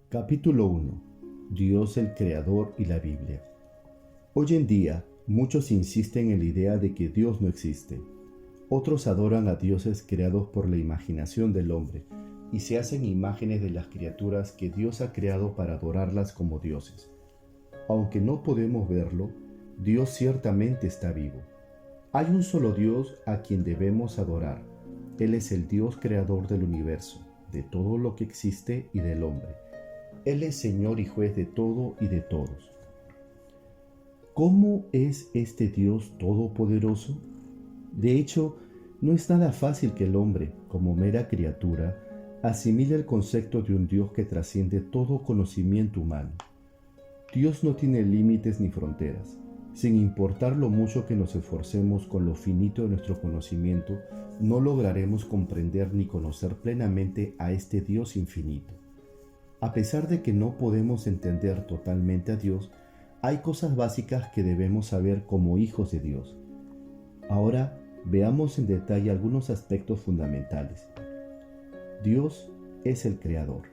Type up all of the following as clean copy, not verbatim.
Capítulo 1. Dios el Creador y la Biblia. Hoy en día, muchos insisten en la idea de que Dios no existe. Otros adoran a dioses creados por la imaginación del hombre y se hacen imágenes de las criaturas que Dios ha creado para adorarlas como dioses. Aunque no podemos verlo, Dios ciertamente está vivo. Hay un solo Dios a quien debemos adorar. Él es el Dios creador del universo, de todo lo que existe y del hombre. Él es Señor y juez de todo y de todos. ¿Cómo es este Dios todopoderoso? De hecho, no es nada fácil que el hombre, como mera criatura, asimile el concepto de un Dios que trasciende todo conocimiento humano. Dios no tiene límites ni fronteras. Sin importar lo mucho que nos esforcemos con lo finito de nuestro conocimiento, no lograremos comprender ni conocer plenamente a este Dios infinito. A pesar de que no podemos entender totalmente a Dios, hay cosas básicas que debemos saber como hijos de Dios. Ahora veamos en detalle algunos aspectos fundamentales. Dios es el Creador.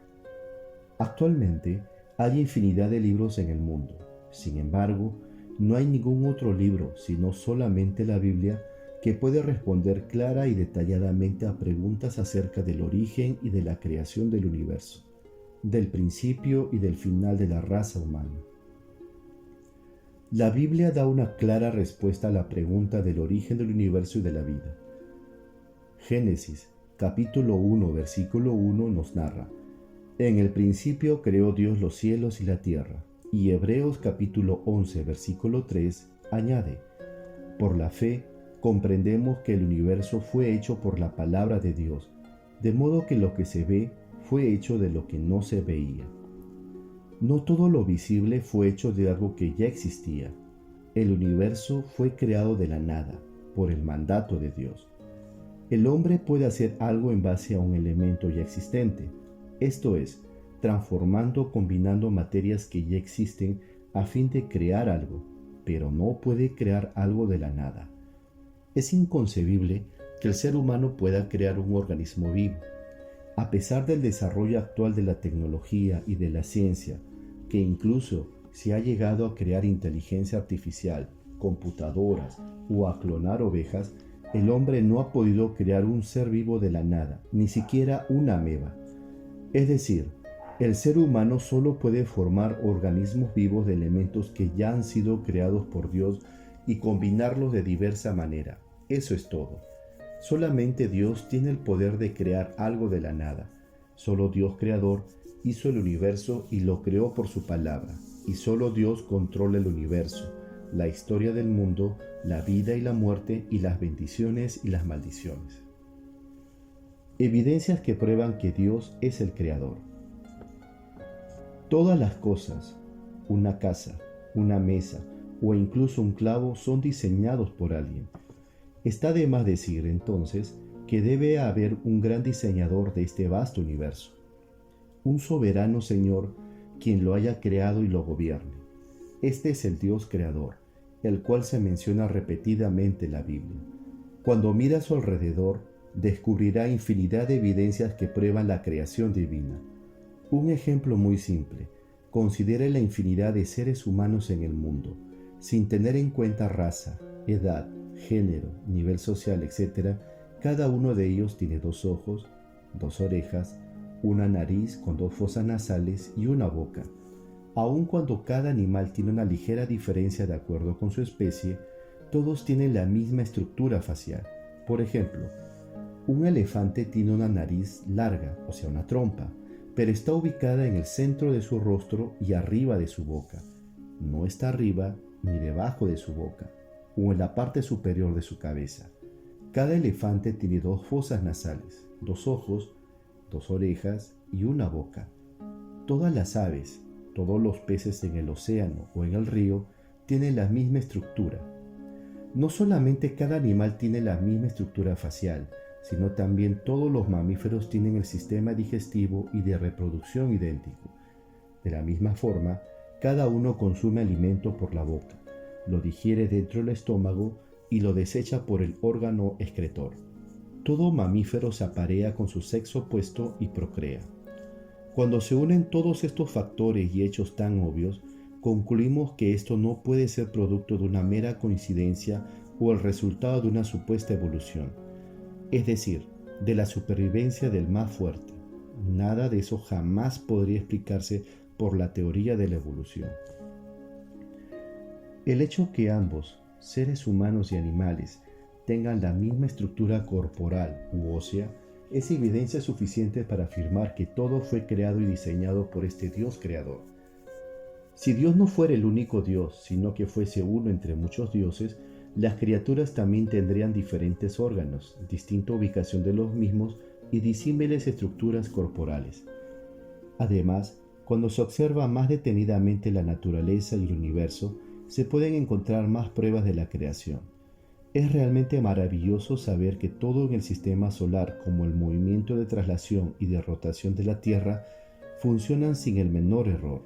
Actualmente hay infinidad de libros en el mundo. Sin embargo, no hay ningún otro libro, sino solamente la Biblia, que puede responder clara y detalladamente a preguntas acerca del origen y de la creación del universo, del principio y del final de la raza humana. La Biblia da una clara respuesta a la pregunta del origen del universo y de la vida. Génesis, capítulo 1, versículo 1 nos narra: En el principio creó Dios los cielos y la tierra. Y Hebreos capítulo 11, versículo 3 añade: Por la fe comprendemos que el universo fue hecho por la palabra de Dios, de modo que lo que se ve fue hecho de lo que no se veía. No todo lo visible fue hecho de algo que ya existía. El universo fue creado de la nada, por el mandato de Dios. El hombre puede hacer algo en base a un elemento ya existente, esto es, transformando o combinando materias que ya existen a fin de crear algo, pero no puede crear algo de la nada. Es inconcebible que el ser humano pueda crear un organismo vivo. A pesar del desarrollo actual de la tecnología y de la ciencia, que incluso se ha llegado a crear inteligencia artificial, computadoras o a clonar ovejas, el hombre no ha podido crear un ser vivo de la nada, ni siquiera una ameba. Es decir, el ser humano solo puede formar organismos vivos de elementos que ya han sido creados por Dios y combinarlos de diversa manera. Eso es todo. Solamente Dios tiene el poder de crear algo de la nada. Solo Dios creador hizo el universo y lo creó por su palabra. Y solo Dios controla el universo, la historia del mundo, la vida y la muerte y las bendiciones y las maldiciones. Evidencias que prueban que Dios es el creador. Todas las cosas, una casa, una mesa o incluso un clavo son diseñados por alguien. Está de más decir entonces que debe haber un gran diseñador de este vasto universo, un soberano Señor quien lo haya creado y lo gobierne. Este es el Dios creador, el cual se menciona repetidamente en la Biblia. Cuando mira a su alrededor, descubrirá infinidad de evidencias que prueban la creación divina. Un ejemplo muy simple: considere la infinidad de seres humanos en el mundo, sin tener en cuenta raza, edad, género, nivel social, etc. Cada uno de ellos tiene 2 ojos, 2 orejas, una nariz con 2 fosas nasales y una boca. Aun cuando cada animal tiene una ligera diferencia de acuerdo con su especie, todos tienen la misma estructura facial. Por ejemplo, un elefante tiene una nariz larga, o sea, una trompa, pero está ubicada en el centro de su rostro y arriba de su boca. No está arriba ni debajo de su boca, o en la parte superior de su cabeza. Cada elefante tiene 2 fosas nasales, 2 ojos, 2 orejas y una boca. Todas las aves, todos los peces en el océano o en el río tienen la misma estructura. No solamente cada animal tiene la misma estructura facial, sino también todos los mamíferos tienen el sistema digestivo y de reproducción idéntico. De la misma forma, cada uno consume alimento por la boca, lo digiere dentro del estómago y lo desecha por el órgano excretor. Todo mamífero se aparea con su sexo opuesto y procrea. Cuando se unen todos estos factores y hechos tan obvios, concluimos que esto no puede ser producto de una mera coincidencia o el resultado de una supuesta evolución, es decir, de la supervivencia del más fuerte. Nada de eso jamás podría explicarse por la teoría de la evolución. El hecho que ambos, seres humanos y animales, tengan la misma estructura corporal u ósea es evidencia suficiente para afirmar que todo fue creado y diseñado por este Dios creador. Si Dios no fuera el único Dios, sino que fuese uno entre muchos dioses, las criaturas también tendrían diferentes órganos, distinta ubicación de los mismos y disímiles estructuras corporales. Además, cuando se observa más detenidamente la naturaleza y el universo, se pueden encontrar más pruebas de la creación. Es realmente maravilloso saber que todo en el sistema solar, como el movimiento de traslación y de rotación de la Tierra, funcionan sin el menor error.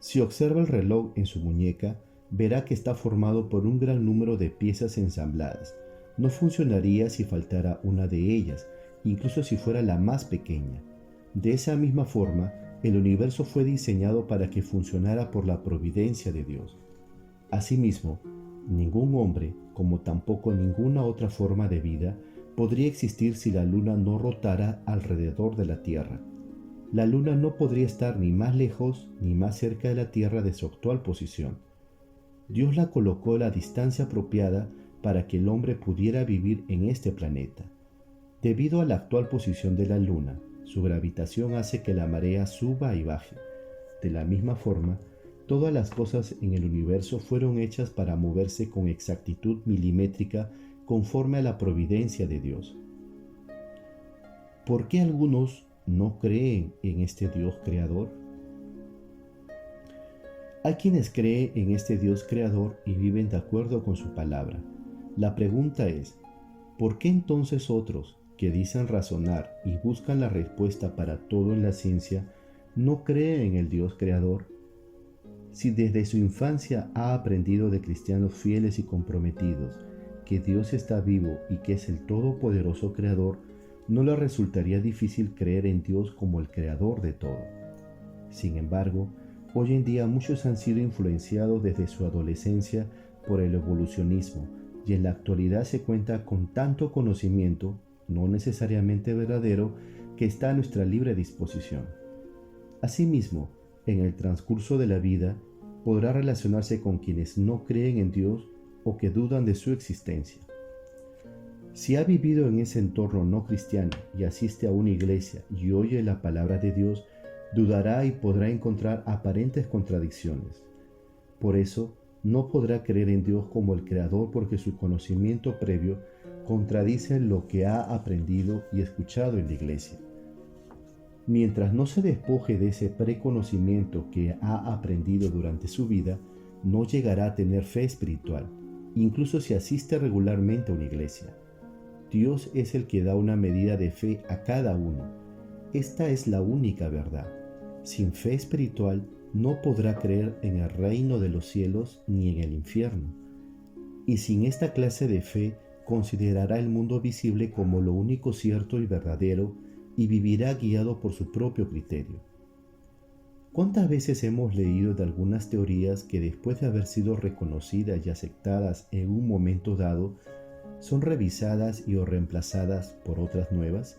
Si observa el reloj en su muñeca, verá que está formado por un gran número de piezas ensambladas. No funcionaría si faltara una de ellas, incluso si fuera la más pequeña. De esa misma forma, el universo fue diseñado para que funcionara por la providencia de Dios. Asimismo, ningún hombre, como tampoco ninguna otra forma de vida, podría existir si la luna no rotara alrededor de la Tierra. La luna no podría estar ni más lejos ni más cerca de la Tierra de su actual posición. Dios la colocó a la distancia apropiada para que el hombre pudiera vivir en este planeta. Debido a la actual posición de la luna, su gravitación hace que la marea suba y baje. De la misma forma, todas las cosas en el universo fueron hechas para moverse con exactitud milimétrica conforme a la providencia de Dios. ¿Por qué algunos no creen en este Dios creador? Hay quienes creen en este Dios creador y viven de acuerdo con su palabra. La pregunta es, ¿por qué entonces otros, que dicen razonar y buscan la respuesta para todo en la ciencia, no creen en el Dios creador? Si desde su infancia ha aprendido de cristianos fieles y comprometidos que Dios está vivo y que es el todopoderoso creador, no le resultaría difícil creer en Dios como el creador de todo. Sin embargo, hoy en día muchos han sido influenciados desde su adolescencia por el evolucionismo y en la actualidad se cuenta con tanto conocimiento, no necesariamente verdadero, que está a nuestra libre disposición. Asimismo, en el transcurso de la vida, podrá relacionarse con quienes no creen en Dios o que dudan de su existencia. Si ha vivido en ese entorno no cristiano y asiste a una iglesia y oye la palabra de Dios, dudará y podrá encontrar aparentes contradicciones. Por eso, no podrá creer en Dios como el Creador porque su conocimiento previo contradice lo que ha aprendido y escuchado en la iglesia. Mientras no se despoje de ese preconocimiento que ha aprendido durante su vida, no llegará a tener fe espiritual, incluso si asiste regularmente a una iglesia. Dios es el que da una medida de fe a cada uno. Esta es la única verdad. Sin fe espiritual no podrá creer en el reino de los cielos ni en el infierno. Y sin esta clase de fe considerará el mundo visible como lo único cierto y verdadero y vivirá guiado por su propio criterio. ¿Cuántas veces hemos leído de algunas teorías que después de haber sido reconocidas y aceptadas en un momento dado, son revisadas y o reemplazadas por otras nuevas?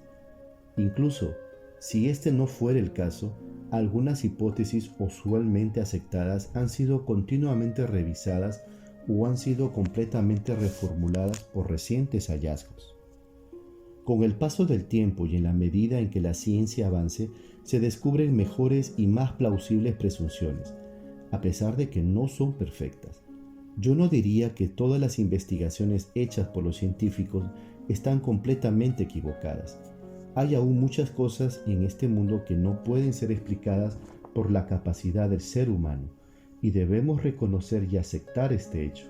Incluso, si este no fuera el caso, algunas hipótesis usualmente aceptadas han sido continuamente revisadas o han sido completamente reformuladas por recientes hallazgos. Con el paso del tiempo y en la medida en que la ciencia avance, se descubren mejores y más plausibles presunciones, a pesar de que no son perfectas. Yo no diría que todas las investigaciones hechas por los científicos están completamente equivocadas. Hay aún muchas cosas en este mundo que no pueden ser explicadas por la capacidad del ser humano, y debemos reconocer y aceptar este hecho.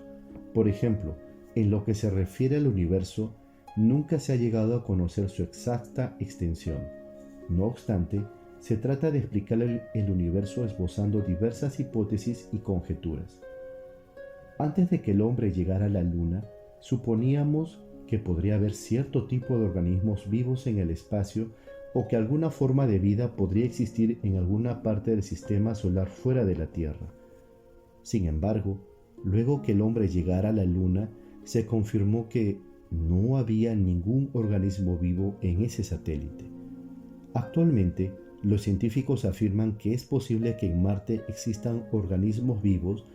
Por ejemplo, en lo que se refiere al universo, nunca se ha llegado a conocer su exacta extensión. No obstante, se trata de explicar el universo esbozando diversas hipótesis y conjeturas. Antes de que el hombre llegara a la Luna, suponíamos que podría haber cierto tipo de organismos vivos en el espacio o que alguna forma de vida podría existir en alguna parte del sistema solar fuera de la Tierra. Sin embargo, luego que el hombre llegara a la Luna, se confirmó que no había ningún organismo vivo en ese satélite. Actualmente, los científicos afirman que es posible que en Marte existan organismos vivos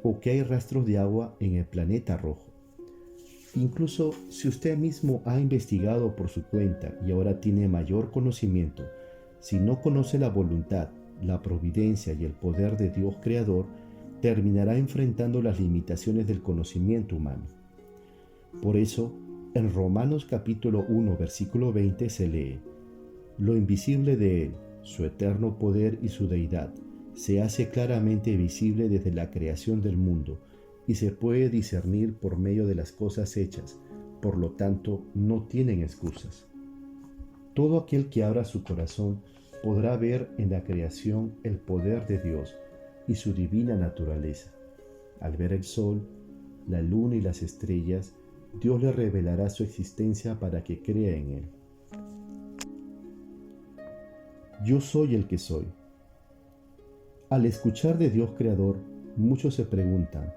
o que hay rastros de agua en el planeta rojo. Incluso si usted mismo ha investigado por su cuenta y ahora tiene mayor conocimiento, si no conoce la voluntad, la providencia y el poder de Dios Creador, terminará enfrentando las limitaciones del conocimiento humano. Por eso, en Romanos capítulo 1, versículo 20 se lee: lo invisible de Él, su eterno poder y su deidad, se hace claramente visible desde la creación del mundo y se puede discernir por medio de las cosas hechas, por lo tanto no tienen excusas. Todo aquel que abra su corazón podrá ver en la creación el poder de Dios y su divina naturaleza. Al ver el sol, la luna y las estrellas, Dios le revelará su existencia para que crea en Él. Yo soy el que soy. Al escuchar de Dios Creador, muchos se preguntan,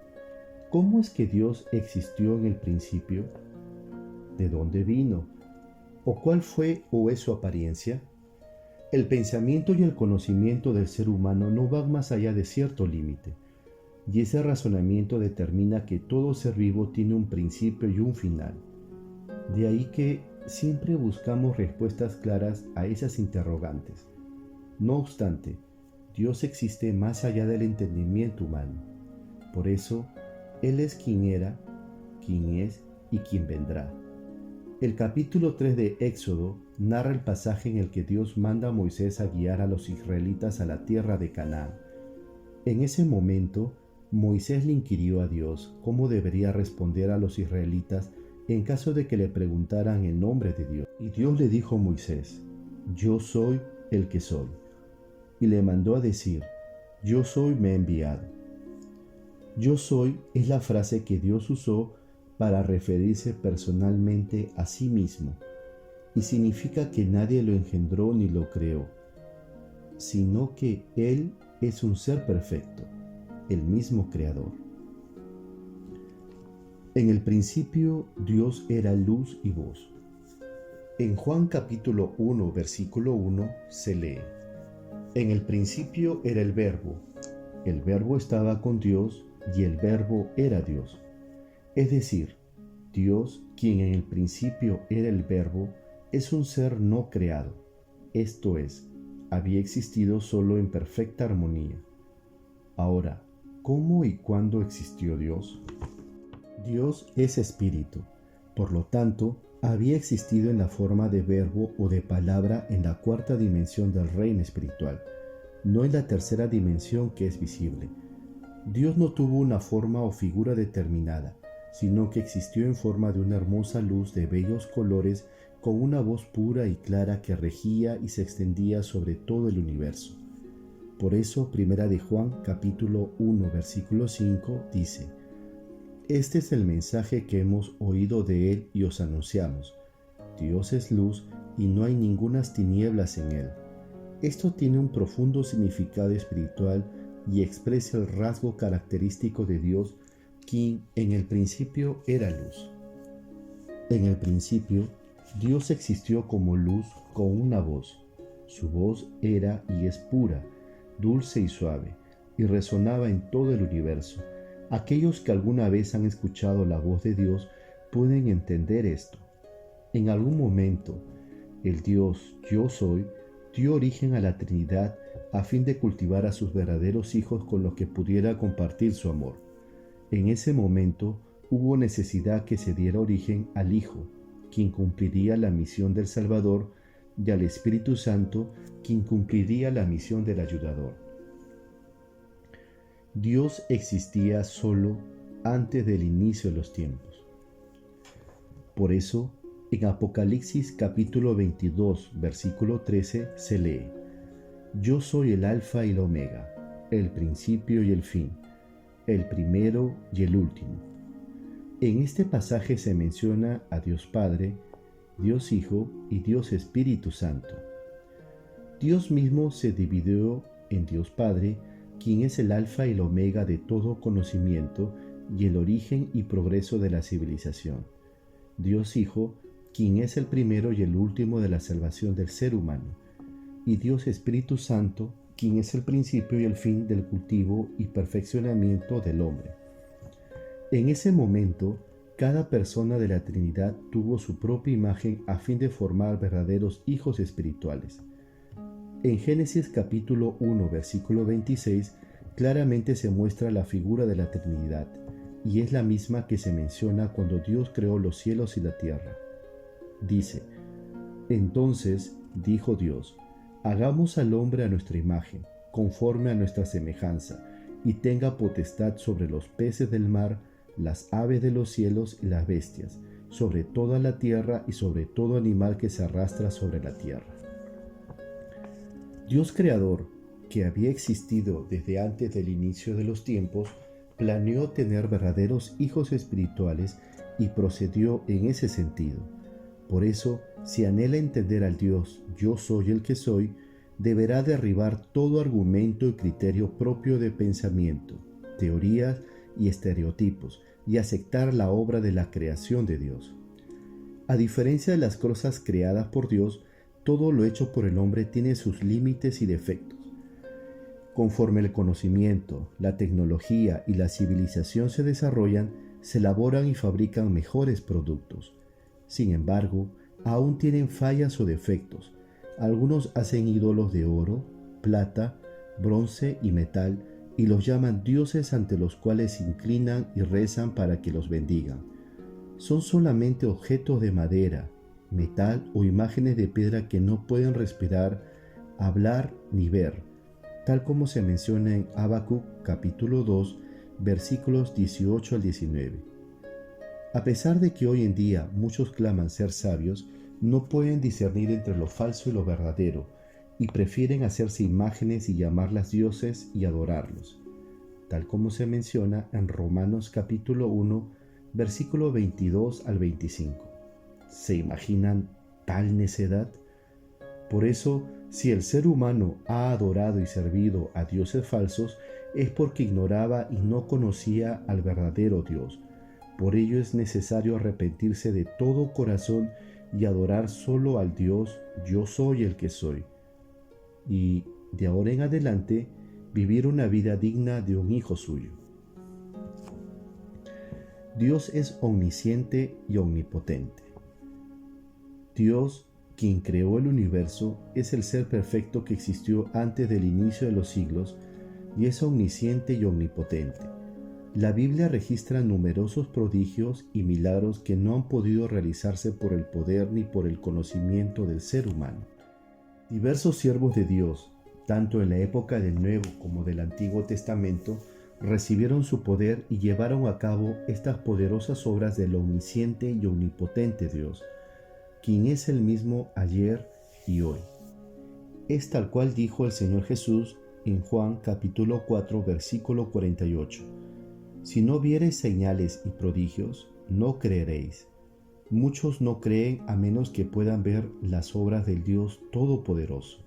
¿cómo es que Dios existió en el principio? ¿De dónde vino? ¿O cuál fue o es su apariencia? El pensamiento y el conocimiento del ser humano no van más allá de cierto límite, y ese razonamiento determina que todo ser vivo tiene un principio y un final. De ahí que siempre buscamos respuestas claras a esas interrogantes. No obstante, Dios existe más allá del entendimiento humano. Por eso, Él es quien era, quien es y quien vendrá. El capítulo 3 de Éxodo narra el pasaje en el que Dios manda a Moisés a guiar a los israelitas a la tierra de Canaán. En ese momento, Moisés le inquirió a Dios cómo debería responder a los israelitas en caso de que le preguntaran el nombre de Dios. Y Dios le dijo a Moisés: yo soy el que soy. Y le mandó a decir: yo soy me he enviado. Yo soy es la frase que Dios usó para referirse personalmente a sí mismo, y significa que nadie lo engendró ni lo creó, sino que Él es un ser perfecto, el mismo Creador. En el principio Dios era luz y voz. En Juan capítulo 1, versículo 1 se lee: en el principio era el Verbo estaba con Dios y el Verbo era Dios. Es decir, Dios, quien en el principio era el Verbo, es un ser no creado, esto es, había existido solo en perfecta armonía. Ahora, ¿cómo y cuándo existió Dios? Dios es espíritu, por lo tanto, había existido en la forma de verbo o de palabra en la cuarta dimensión del reino espiritual, no en la tercera dimensión que es visible. Dios no tuvo una forma o figura determinada, sino que existió en forma de una hermosa luz de bellos colores con una voz pura y clara que regía y se extendía sobre todo el universo. Por eso, Primera de Juan, capítulo 1, versículo 5, dice: este es el mensaje que hemos oído de Él y os anunciamos. Dios es luz y no hay ningunas tinieblas en Él. Esto tiene un profundo significado espiritual y expresa el rasgo característico de Dios, quien en el principio era luz. En el principio, Dios existió como luz con una voz. Su voz era y es pura, dulce y suave, y resonaba en todo el universo. Aquellos que alguna vez han escuchado la voz de Dios pueden entender esto. En algún momento, el Dios Yo Soy dio origen a la Trinidad a fin de cultivar a sus verdaderos hijos con los que pudiera compartir su amor. En ese momento hubo necesidad que se diera origen al Hijo, quien cumpliría la misión del Salvador, y al Espíritu Santo, quien cumpliría la misión del Ayudador. Dios existía solo antes del inicio de los tiempos. Por eso, en Apocalipsis capítulo 22, versículo 13 se lee: yo soy el Alfa y el Omega, el principio y el fin, el primero y el último. En este pasaje se menciona a Dios Padre, Dios Hijo y Dios Espíritu Santo. Dios mismo se dividió en Dios Padre, quien es el alfa y el omega de todo conocimiento y el origen y progreso de la civilización. Dios Hijo, quien es el primero y el último de la salvación del ser humano. Y Dios Espíritu Santo, quien es el principio y el fin del cultivo y perfeccionamiento del hombre. En ese momento, cada persona de la Trinidad tuvo su propia imagen a fin de formar verdaderos hijos espirituales. En Génesis capítulo 1, versículo 26, claramente se muestra la figura de la Trinidad, y es la misma que se menciona cuando Dios creó los cielos y la tierra. Dice: Entonces dijo Dios: hagamos al hombre a nuestra imagen, conforme a nuestra semejanza, y tenga potestad sobre los peces del mar, las aves de los cielos y las bestias, sobre toda la tierra y sobre todo animal que se arrastra sobre la tierra. Dios creador, que había existido desde antes del inicio de los tiempos, planeó tener verdaderos hijos espirituales y procedió en ese sentido. Por eso, si anhela entender al Dios Yo soy el que soy, deberá derribar todo argumento y criterio propio de pensamiento, teorías y estereotipos, y aceptar la obra de la creación de Dios. A diferencia de las cosas creadas por Dios, todo lo hecho por el hombre tiene sus límites y defectos. Conforme el conocimiento, la tecnología y la civilización se desarrollan, se elaboran y fabrican mejores productos. Sin embargo, aún tienen fallas o defectos. Algunos hacen ídolos de oro, plata, bronce y metal y los llaman dioses ante los cuales se inclinan y rezan para que los bendigan. Son solamente objetos de madera, metal o imágenes de piedra que no pueden respirar, hablar ni ver, tal como se menciona en Habacuc capítulo 2, versículos 18 al 19. A pesar de que hoy en día muchos claman ser sabios, no pueden discernir entre lo falso y lo verdadero, y prefieren hacerse imágenes y llamarlas dioses y adorarlos, tal como se menciona en Romanos capítulo 1, versículo 22 al 25. ¿Se imaginan tal necedad? Por eso, si el ser humano ha adorado y servido a dioses falsos, es porque ignoraba y no conocía al verdadero Dios. Por ello es necesario arrepentirse de todo corazón y adorar solo al Dios Yo soy el que soy. Y, de ahora en adelante, vivir una vida digna de un hijo suyo. Dios es omnisciente y omnipotente. Dios, quien creó el universo, es el ser perfecto que existió antes del inicio de los siglos y es omnisciente y omnipotente. La Biblia registra numerosos prodigios y milagros que no han podido realizarse por el poder ni por el conocimiento del ser humano. Diversos siervos de Dios, tanto en la época del Nuevo como del Antiguo Testamento, recibieron su poder y llevaron a cabo estas poderosas obras del omnisciente y omnipotente Dios, quien es el mismo ayer y hoy. Es tal cual dijo el Señor Jesús en Juan capítulo 4, versículo 48. Si no viereis señales y prodigios, no creeréis. Muchos no creen a menos que puedan ver las obras del Dios Todopoderoso.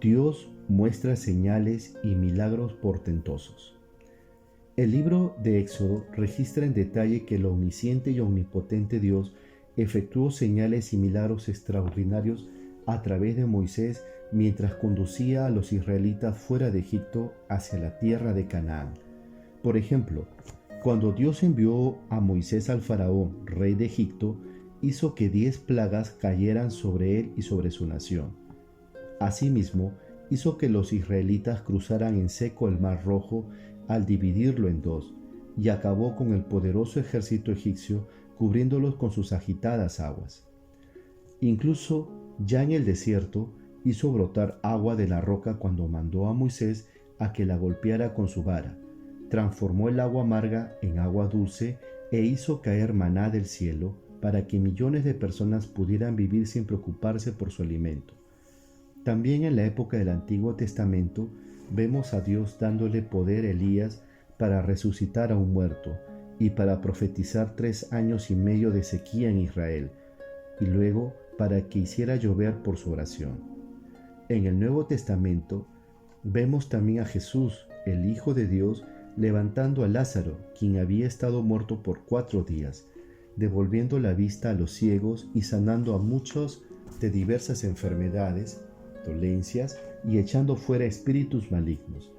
Dios muestra señales y milagros portentosos. El libro de Éxodo registra en detalle que el omnisciente y omnipotente Dios efectuó señales y milagros extraordinarios a través de Moisés mientras conducía a los israelitas fuera de Egipto hacia la tierra de Canaán. Por ejemplo, cuando Dios envió a Moisés al faraón, rey de Egipto, hizo que 10 plagas cayeran sobre él y sobre su nación. Asimismo, hizo que los israelitas cruzaran en seco el Mar Rojo al dividirlo en dos, y acabó con el poderoso ejército egipcio cubriéndolos con sus agitadas aguas. Incluso ya en el desierto hizo brotar agua de la roca cuando mandó a Moisés a que la golpeara con su vara, transformó el agua amarga en agua dulce e hizo caer maná del cielo para que millones de personas pudieran vivir sin preocuparse por su alimento. También en la época del Antiguo Testamento vemos a Dios dándole poder a Elías para resucitar a un muerto y para profetizar 3 años y medio de sequía en Israel, y luego para que hiciera llover por su oración. En el Nuevo Testamento vemos también a Jesús, el Hijo de Dios, levantando a Lázaro, quien había estado muerto por 4 días, devolviendo la vista a los ciegos y sanando a muchos de diversas enfermedades, dolencias y echando fuera espíritus malignos.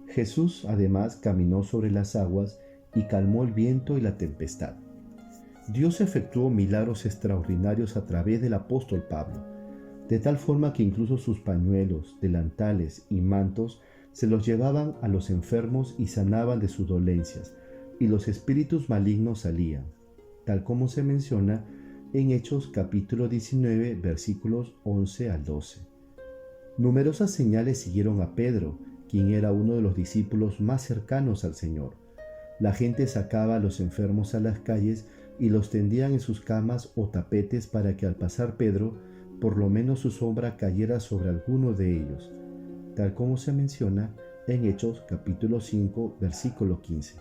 Jesús además caminó sobre las aguas y calmó el viento y la tempestad. Dios efectuó milagros extraordinarios a través del apóstol Pablo, de tal forma que incluso sus pañuelos, delantales y mantos se los llevaban a los enfermos y sanaban de sus dolencias, y los espíritus malignos salían, tal como se menciona en Hechos capítulo 19, versículos 11 al 12. Numerosas señales siguieron a Pedro, quien era uno de los discípulos más cercanos al Señor. La gente sacaba a los enfermos a las calles y los tendían en sus camas o tapetes para que al pasar Pedro, por lo menos su sombra cayera sobre alguno de ellos, tal como se menciona en Hechos capítulo 5, versículo 15.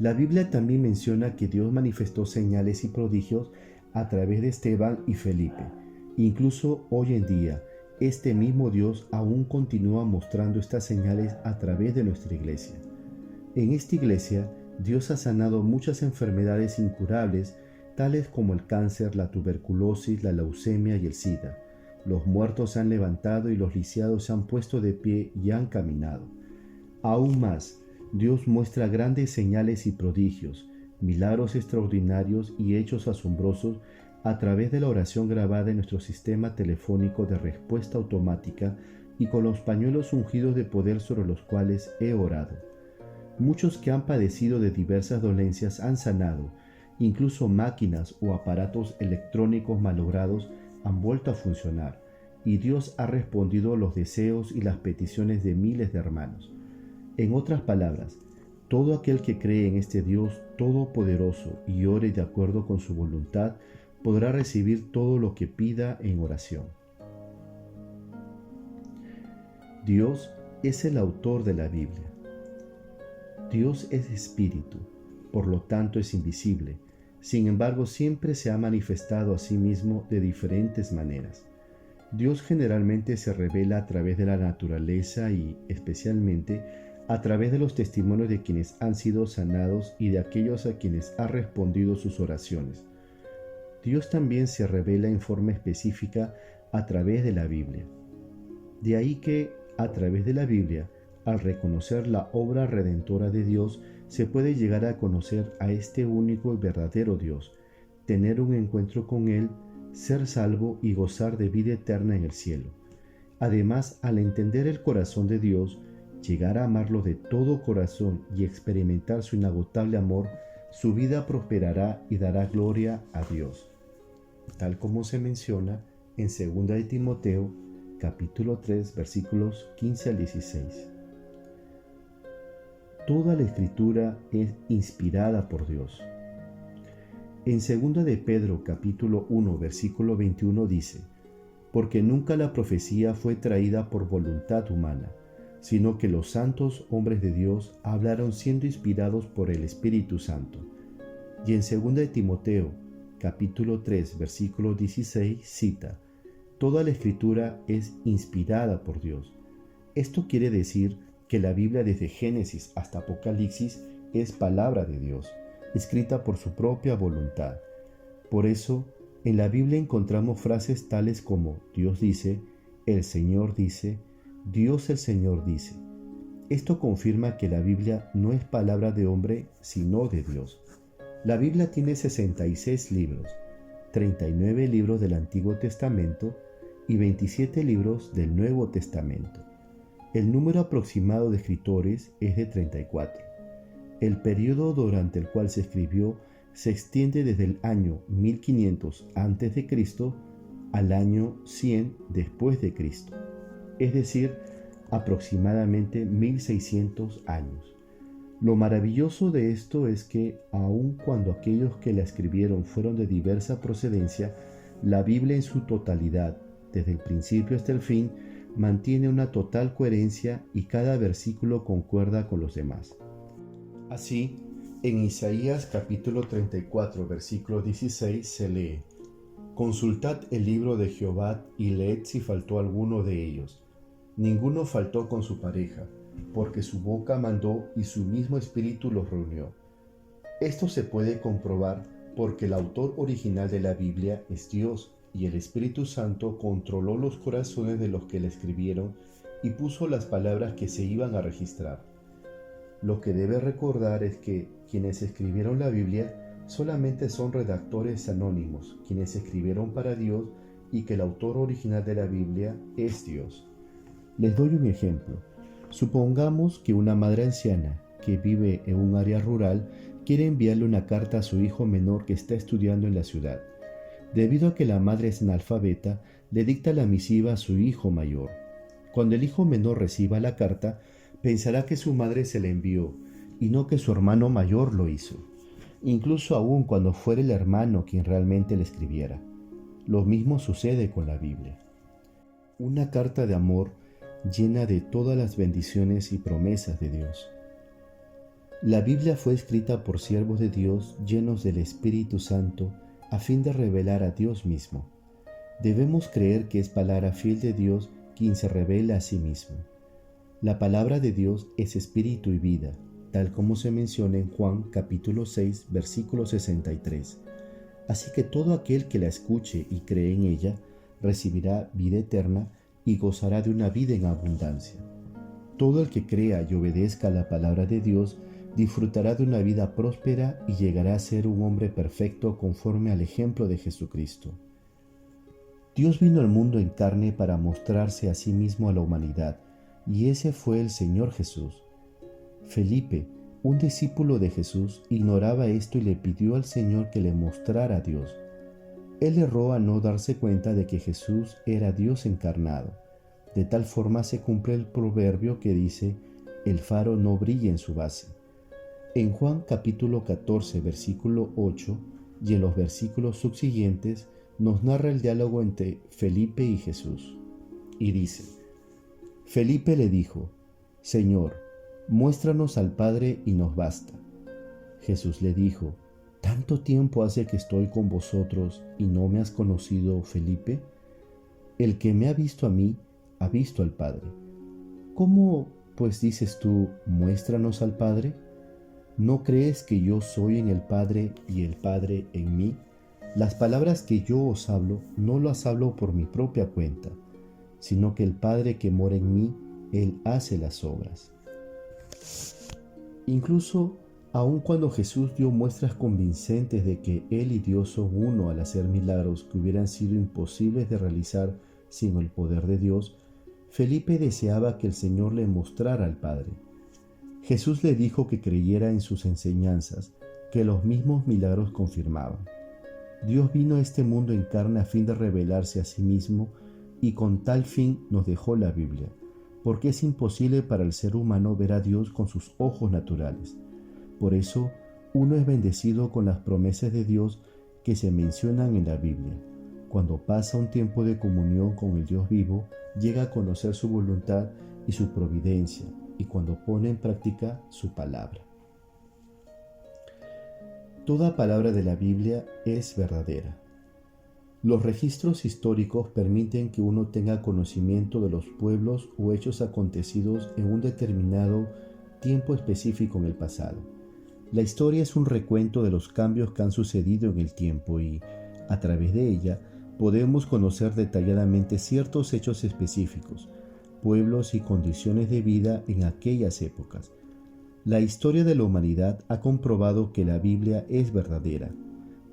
La Biblia también menciona que Dios manifestó señales y prodigios a través de Esteban y Felipe. Incluso hoy en día, este mismo Dios aún continúa mostrando estas señales a través de nuestra iglesia. En esta iglesia, Dios ha sanado muchas enfermedades incurables, tales como el cáncer, la tuberculosis, la leucemia y el SIDA. Los muertos se han levantado y los lisiados se han puesto de pie y han caminado. Aún más, Dios muestra grandes señales y prodigios, milagros extraordinarios y hechos asombrosos a través de la oración grabada en nuestro sistema telefónico de respuesta automática y con los pañuelos ungidos de poder sobre los cuales he orado. Muchos que han padecido de diversas dolencias han sanado, incluso máquinas o aparatos electrónicos malogrados han vuelto a funcionar, y Dios ha respondido los deseos y las peticiones de miles de hermanos. En otras palabras, todo aquel que cree en este Dios todopoderoso y ore de acuerdo con su voluntad, podrá recibir todo lo que pida en oración. Dios es el autor de la Biblia. Dios es espíritu, por lo tanto es invisible. Sin embargo, siempre se ha manifestado a sí mismo de diferentes maneras. Dios generalmente se revela a través de la naturaleza y, especialmente, a través de los testimonios de quienes han sido sanados y de aquellos a quienes ha respondido sus oraciones. Dios también se revela en forma específica a través de la Biblia. De ahí que, a través de la Biblia, al reconocer la obra redentora de Dios, se puede llegar a conocer a este único y verdadero Dios, tener un encuentro con Él, ser salvo y gozar de vida eterna en el cielo. Además, al entender el corazón de Dios, llegar a amarlo de todo corazón y experimentar su inagotable amor, su vida prosperará y dará gloria a Dios, tal como se menciona en 2 de Timoteo, capítulo 3, versículos 15 al 16. Toda la Escritura es inspirada por Dios. En 2 de Pedro, capítulo 1, versículo 21 dice: porque nunca la profecía fue traída por voluntad humana, sino que los santos hombres de Dios hablaron siendo inspirados por el Espíritu Santo. Y en 2 de Timoteo, capítulo 3, versículo 16, cita: toda la Escritura es inspirada por Dios. Esto quiere decir que la Biblia desde Génesis hasta Apocalipsis es palabra de Dios, escrita por su propia voluntad. Por eso, en la Biblia encontramos frases tales como Dios dice, el Señor dice, Dios el Señor dice. Esto confirma que la Biblia no es palabra de hombre, sino de Dios. La Biblia tiene 66 libros, 39 libros del Antiguo Testamento y 27 libros del Nuevo Testamento. El número aproximado de escritores es de 34. El periodo durante el cual se escribió se extiende desde el año 1500 a.C. al año 100 después de Cristo, es decir, aproximadamente 1600 años. Lo maravilloso de esto es que, aun cuando aquellos que la escribieron fueron de diversa procedencia, la Biblia en su totalidad, desde el principio hasta el fin, mantiene una total coherencia y cada versículo concuerda con los demás. Así, en Isaías capítulo 34, versículo 16 se lee: Consultad el libro de Jehová y leed si faltó alguno de ellos. Ninguno faltó con su pareja, porque su boca mandó y su mismo espíritu los reunió. Esto se puede comprobar porque el autor original de la Biblia es Dios, y el Espíritu Santo controló los corazones de los que la escribieron y puso las palabras que se iban a registrar. Lo que debe recordar es que quienes escribieron la Biblia solamente son redactores anónimos, quienes escribieron para Dios, y que el autor original de la Biblia es Dios. Les doy un ejemplo. Supongamos que una madre anciana que vive en un área rural quiere enviarle una carta a su hijo menor que está estudiando en la ciudad. Debido a que la madre es analfabeta, le dicta la misiva a su hijo mayor. Cuando el hijo menor reciba la carta, pensará que su madre se la envió y no que su hermano mayor lo hizo, incluso aún cuando fuera el hermano quien realmente le escribiera. Lo mismo sucede con la Biblia. Una carta de amor llena de todas las bendiciones y promesas de Dios. La Biblia fue escrita por siervos de Dios llenos del Espíritu Santo a fin de revelar a Dios mismo. Debemos creer que es palabra fiel de Dios quien se revela a sí mismo. La palabra de Dios es espíritu y vida, tal como se menciona en Juan capítulo 6, versículo 63. Así que todo aquel que la escuche y cree en ella recibirá vida eterna y gozará de una vida en abundancia. Todo el que crea y obedezca a la palabra de Dios disfrutará de una vida próspera y llegará a ser un hombre perfecto conforme al ejemplo de Jesucristo. Dios vino al mundo en carne para mostrarse a sí mismo a la humanidad, y ese fue el Señor Jesús. Felipe, un discípulo de Jesús, ignoraba esto y le pidió al Señor que le mostrara a Dios. Él erró a no darse cuenta de que Jesús era Dios encarnado. De tal forma se cumple el proverbio que dice: el faro no brilla en su base. En Juan capítulo 14, versículo 8, y en los versículos subsiguientes, nos narra el diálogo entre Felipe y Jesús. Y dice: Felipe le dijo: Señor, muéstranos al Padre y nos basta. Jesús le dijo: ¿Tanto tiempo hace que estoy con vosotros y no me has conocido, Felipe? El que me ha visto a mí, ha visto al Padre. ¿Cómo, pues, dices tú, muéstranos al Padre? ¿No crees que yo soy en el Padre y el Padre en mí? Las palabras que yo os hablo, no las hablo por mi propia cuenta, sino que el Padre que mora en mí, Él hace las obras. Incluso, aun cuando Jesús dio muestras convincentes de que Él y Dios son uno al hacer milagros que hubieran sido imposibles de realizar sin el poder de Dios, Felipe deseaba que el Señor le mostrara al Padre. Jesús le dijo que creyera en sus enseñanzas, que los mismos milagros confirmaban. Dios vino a este mundo en carne a fin de revelarse a sí mismo, y con tal fin nos dejó la Biblia, porque es imposible para el ser humano ver a Dios con sus ojos naturales. Por eso, uno es bendecido con las promesas de Dios que se mencionan en la Biblia. Cuando pasa un tiempo de comunión con el Dios vivo, llega a conocer su voluntad y su providencia, y cuando pone en práctica su palabra. Toda palabra de la Biblia es verdadera. Los registros históricos permiten que uno tenga conocimiento de los pueblos o hechos acontecidos en un determinado tiempo específico en el pasado. La historia es un recuento de los cambios que han sucedido en el tiempo y, a través de ella, podemos conocer detalladamente ciertos hechos específicos, pueblos y condiciones de vida en aquellas épocas. La historia de la humanidad ha comprobado que la Biblia es verdadera,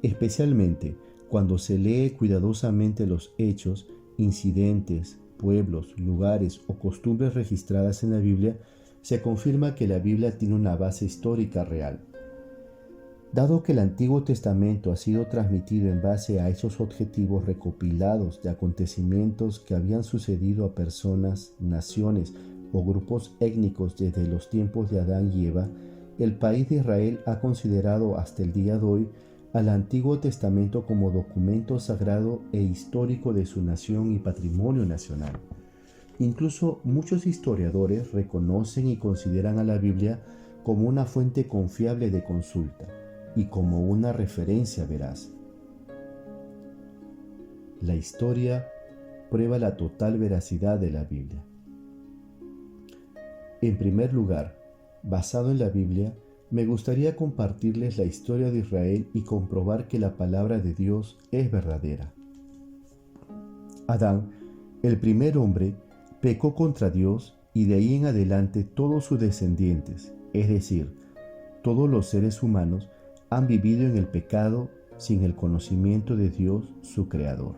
especialmente cuando se lee cuidadosamente los hechos, incidentes, pueblos, lugares o costumbres registradas en la Biblia. Se confirma que la Biblia tiene una base histórica real. Dado que el Antiguo Testamento ha sido transmitido en base a esos objetivos recopilados de acontecimientos que habían sucedido a personas, naciones o grupos étnicos desde los tiempos de Adán y Eva, el país de Israel ha considerado hasta el día de hoy al Antiguo Testamento como documento sagrado e histórico de su nación y patrimonio nacional. Incluso muchos historiadores reconocen y consideran a la Biblia como una fuente confiable de consulta y como una referencia veraz. la historia prueba la total veracidad de la Biblia. En primer lugar, basado en la Biblia, me gustaría compartirles la historia de Israel y comprobar que la palabra de Dios es verdadera. Adán, el primer hombre, pecó contra Dios y de ahí en adelante todos sus descendientes, es decir, todos los seres humanos, han vivido en el pecado sin el conocimiento de Dios, su Creador.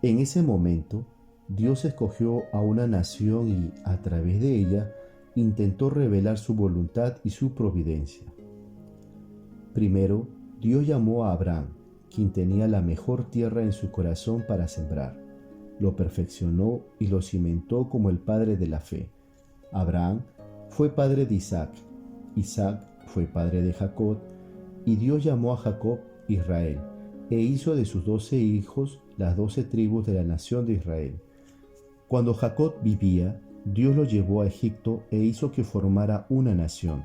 En ese momento, Dios escogió a una nación y, a través de ella, intentó revelar su voluntad y su providencia. Primero, Dios llamó a Abraham, quien tenía la mejor tierra en su corazón para sembrar. Lo perfeccionó y lo cimentó como el padre de la fe. Abraham fue padre de Isaac, Isaac fue padre de Jacob, y Dios llamó a Jacob Israel, e hizo de sus 12 hijos las 12 tribus de la nación de Israel. Cuando Jacob vivía, Dios lo llevó a Egipto e hizo que formara una nación,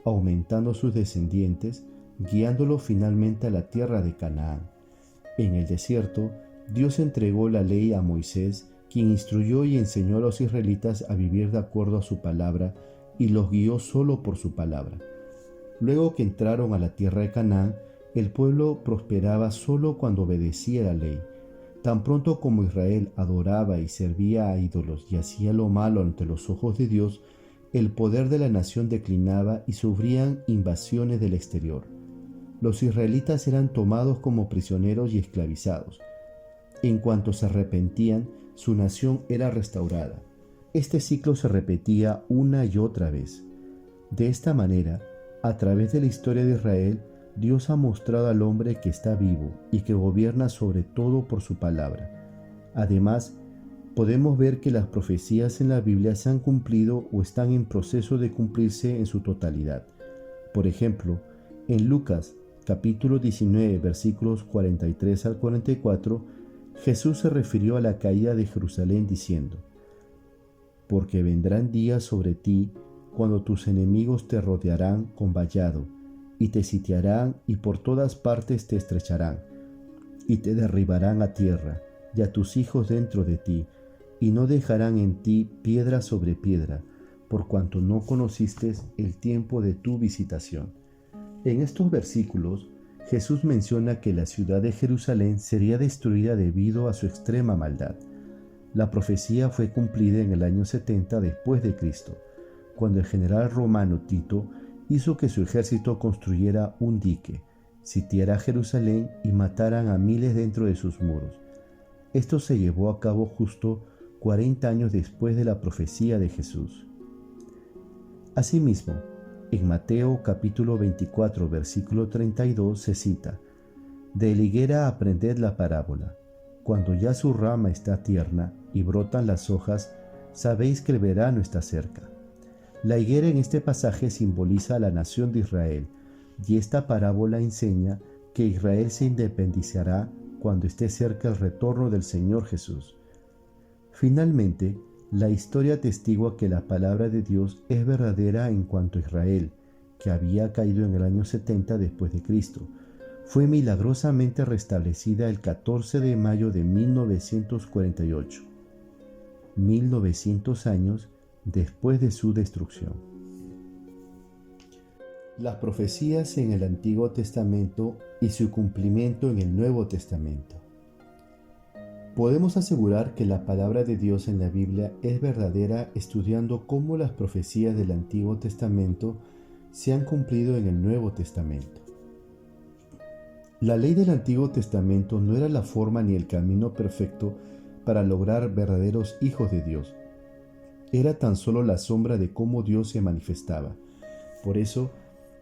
aumentando sus descendientes, guiándolo finalmente a la tierra de Canaán. En el desierto, Dios entregó la ley a Moisés, quien instruyó y enseñó a los israelitas a vivir de acuerdo a su palabra y los guió solo por su palabra. Luego que entraron a la tierra de Canaán, el pueblo prosperaba solo cuando obedecía la ley. Tan pronto como Israel adoraba y servía a ídolos y hacía lo malo ante los ojos de Dios, el poder de la nación declinaba y sufrían invasiones del exterior. Los israelitas eran tomados como prisioneros y esclavizados. En cuanto se arrepentían, su nación era restaurada. Este ciclo se repetía una y otra vez. De esta manera, a través de la historia de Israel, Dios ha mostrado al hombre que está vivo y que gobierna sobre todo por su palabra. Además, podemos ver que las profecías en la Biblia se han cumplido o están en proceso de cumplirse en su totalidad. Por ejemplo, en Lucas capítulo 19, versículos 43 al 44, Jesús se refirió a la caída de Jerusalén diciendo: «Porque vendrán días sobre ti cuando tus enemigos te rodearán con vallado, y te sitiarán y por todas partes te estrecharán, y te derribarán a tierra, y a tus hijos dentro de ti, y no dejarán en ti piedra sobre piedra, por cuanto no conociste el tiempo de tu visitación». En estos versículos, Jesús menciona que la ciudad de Jerusalén sería destruida debido a su extrema maldad. La profecía fue cumplida en el año 70 después de Cristo, cuando el general romano Tito hizo que su ejército construyera un dique, sitiara Jerusalén y mataran a miles dentro de sus muros. Esto se llevó a cabo justo 40 años después de la profecía de Jesús. Asimismo, en Mateo capítulo 24, versículo 32 se cita: «De la higuera aprended la parábola. Cuando ya su rama está tierna y brotan las hojas, sabéis que el verano está cerca». La higuera en este pasaje simboliza a la nación de Israel, y esta parábola enseña que Israel se independizará cuando esté cerca el retorno del Señor Jesús. Finalmente, la historia atestigua que la palabra de Dios es verdadera en cuanto a Israel, que había caído en el año 70 después de Cristo. Fue milagrosamente restablecida el 14 de mayo de 1948, 1900 años después de su destrucción. Las profecías en el Antiguo Testamento y su cumplimiento en el Nuevo Testamento. Podemos asegurar que la palabra de Dios en la Biblia es verdadera estudiando cómo las profecías del Antiguo Testamento se han cumplido en el Nuevo Testamento. La ley del Antiguo Testamento no era la forma ni el camino perfecto para lograr verdaderos hijos de Dios. Era tan solo la sombra de cómo Dios se manifestaba. Por eso,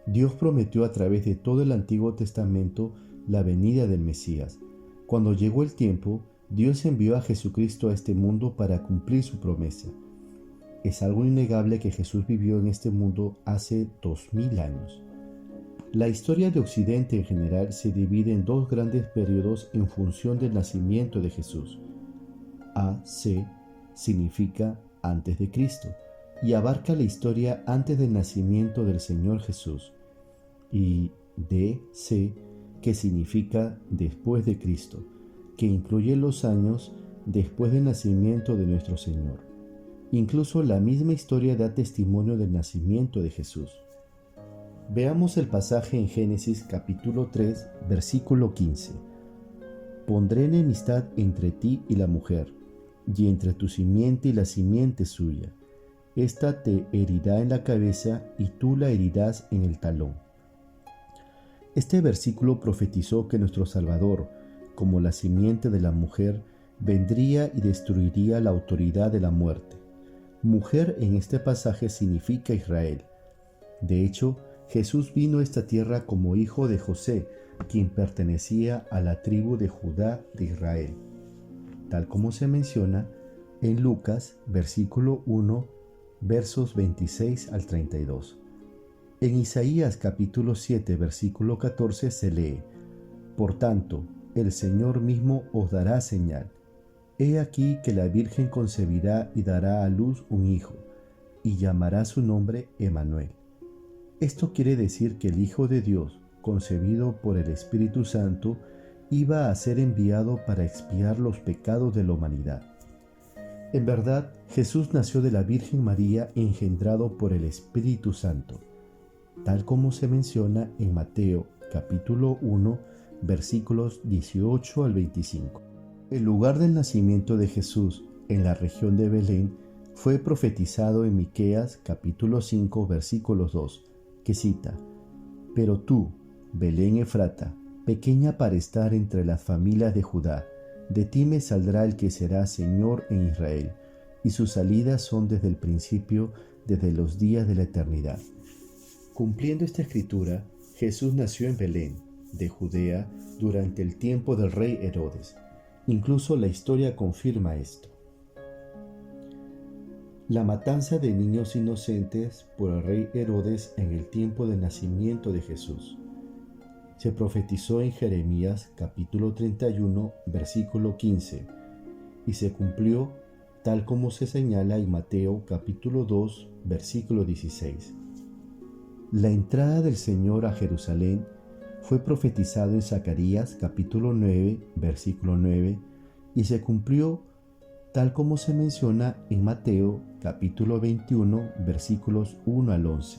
Dios prometió a través de todo el Antiguo Testamento la venida del Mesías. Cuando llegó el tiempo, Dios envió a Jesucristo a este mundo para cumplir su promesa. Es algo innegable que Jesús vivió en este mundo hace 2000 años. La historia de Occidente en general se divide en dos grandes periodos en función del nacimiento de Jesús. A.C. significa antes de Cristo y abarca la historia antes del nacimiento del Señor Jesús, y D.C., que significa después de Cristo, que incluye los años después del nacimiento de nuestro Señor. Incluso la misma historia da testimonio del nacimiento de Jesús. Veamos el pasaje en Génesis capítulo 3, versículo 15. Pondré enemistad entre ti y la mujer, y entre tu simiente y la simiente suya. Esta te herirá en la cabeza y tú la herirás en el talón. Este versículo profetizó que nuestro Salvador, como la simiente de la mujer, vendría y destruiría la autoridad de la muerte. Mujer en este pasaje significa Israel. De hecho, Jesús vino a esta tierra como hijo de José, quien pertenecía a la tribu de Judá de Israel, tal como se menciona en Lucas, versículo 1, versos 26 al 32. En Isaías capítulo 7, versículo 14 se lee: Por tanto, el Señor mismo os dará señal. He aquí que la Virgen concebirá y dará a luz un hijo, y llamará su nombre Emmanuel. Esto quiere decir que el Hijo de Dios, concebido por el Espíritu Santo, iba a ser enviado para expiar los pecados de la humanidad. En verdad, Jesús nació de la Virgen María engendrado por el Espíritu Santo, tal como se menciona en Mateo capítulo 1, versículos 18 al 25. El lugar del nacimiento de Jesús en la región de Belén fue profetizado en Miqueas capítulo 5, versículos 2, que cita: Pero tú, Belén Efrata, pequeña para estar entre las familias de Judá, de ti me saldrá el que será Señor en Israel, y sus salidas son desde el principio, desde los días de la eternidad. Cumpliendo esta escritura, Jesús nació en Belén, de Judea, durante el tiempo del rey Herodes. Incluso la historia confirma esto. La matanza de niños inocentes por el rey Herodes en el tiempo del nacimiento de Jesús. Se profetizó en Jeremías capítulo 31, versículo 15, y se cumplió tal como se señala en Mateo capítulo 2, versículo 16. La entrada del Señor a Jerusalén fue profetizado en Zacarías capítulo 9, versículo 9, y se cumplió tal como se menciona en Mateo capítulo 21, versículos 1 al 11.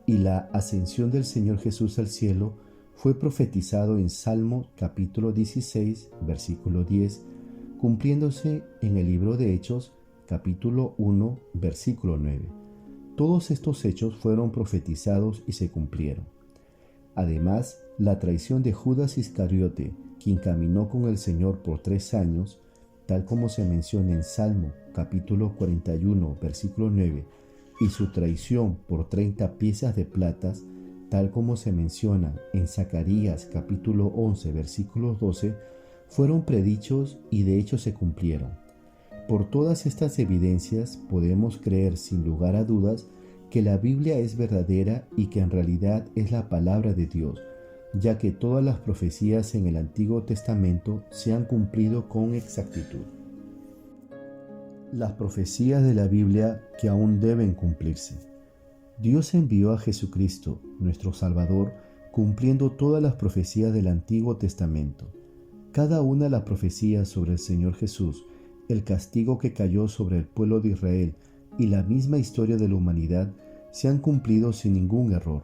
Y la ascensión del Señor Jesús al cielo fue profetizado en Salmo capítulo 16, versículo 10, cumpliéndose en el libro de Hechos capítulo 1, versículo 9. Todos estos hechos fueron profetizados y se cumplieron. Además, la traición de Judas Iscariote, quien caminó con el Señor por 3 años, tal como se menciona en Salmo capítulo 41, versículo 9, y su traición por 30 piezas de plata, tal como se menciona en Zacarías capítulo 11, versículo 12, fueron predichos y de hecho se cumplieron. Por todas estas evidencias podemos creer sin lugar a dudas que la Biblia es verdadera y que en realidad es la palabra de Dios, ya que todas las profecías en el Antiguo Testamento se han cumplido con exactitud. Las profecías de la Biblia que aún deben cumplirse. Dios envió a Jesucristo, nuestro Salvador, cumpliendo todas las profecías del Antiguo Testamento. Cada una de las profecías sobre el Señor Jesús, el castigo que cayó sobre el pueblo de Israel y la misma historia de la humanidad se han cumplido sin ningún error.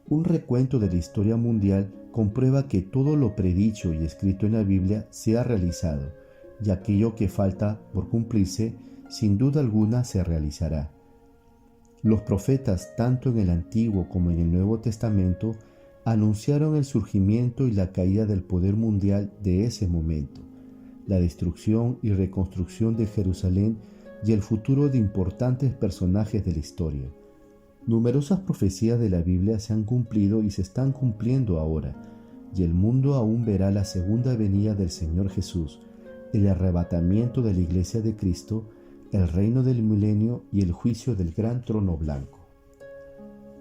Un recuento de la historia mundial comprueba que todo lo predicho y escrito en la Biblia se ha realizado, y aquello que falta por cumplirse, sin duda alguna se realizará. Los profetas, tanto en el Antiguo como en el Nuevo Testamento, anunciaron el surgimiento y la caída del poder mundial de ese momento, la destrucción y reconstrucción de Jerusalén y el futuro de importantes personajes de la historia. Numerosas profecías de la Biblia se han cumplido y se están cumpliendo ahora, y el mundo aún verá la segunda venida del Señor Jesús, el arrebatamiento de la Iglesia de Cristo, el reino del milenio y el juicio del gran trono blanco.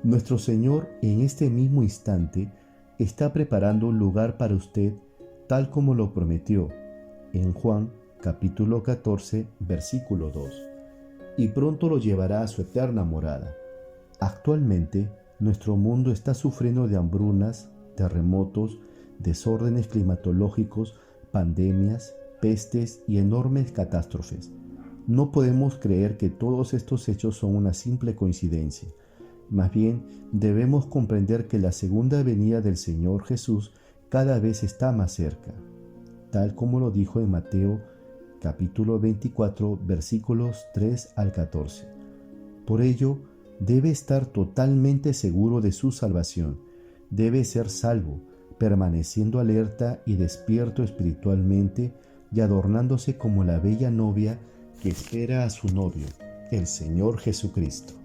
Nuestro Señor en este mismo instante está preparando un lugar para usted tal como lo prometió en Juan capítulo 14 versículo 2, y pronto lo llevará a su eterna morada. Actualmente nuestro mundo está sufriendo de hambrunas, terremotos, desórdenes climatológicos pandemias, pestes y enormes catástrofes. No podemos creer que todos estos hechos son una simple coincidencia. Más bien, debemos comprender que la segunda venida del Señor Jesús cada vez está más cerca, tal como lo dijo en Mateo capítulo 24, versículos 3 al 14. Por ello, debe estar totalmente seguro de su salvación, debe ser salvo, permaneciendo alerta y despierto espiritualmente y adornándose como la bella novia que espera a su novio, el Señor Jesucristo.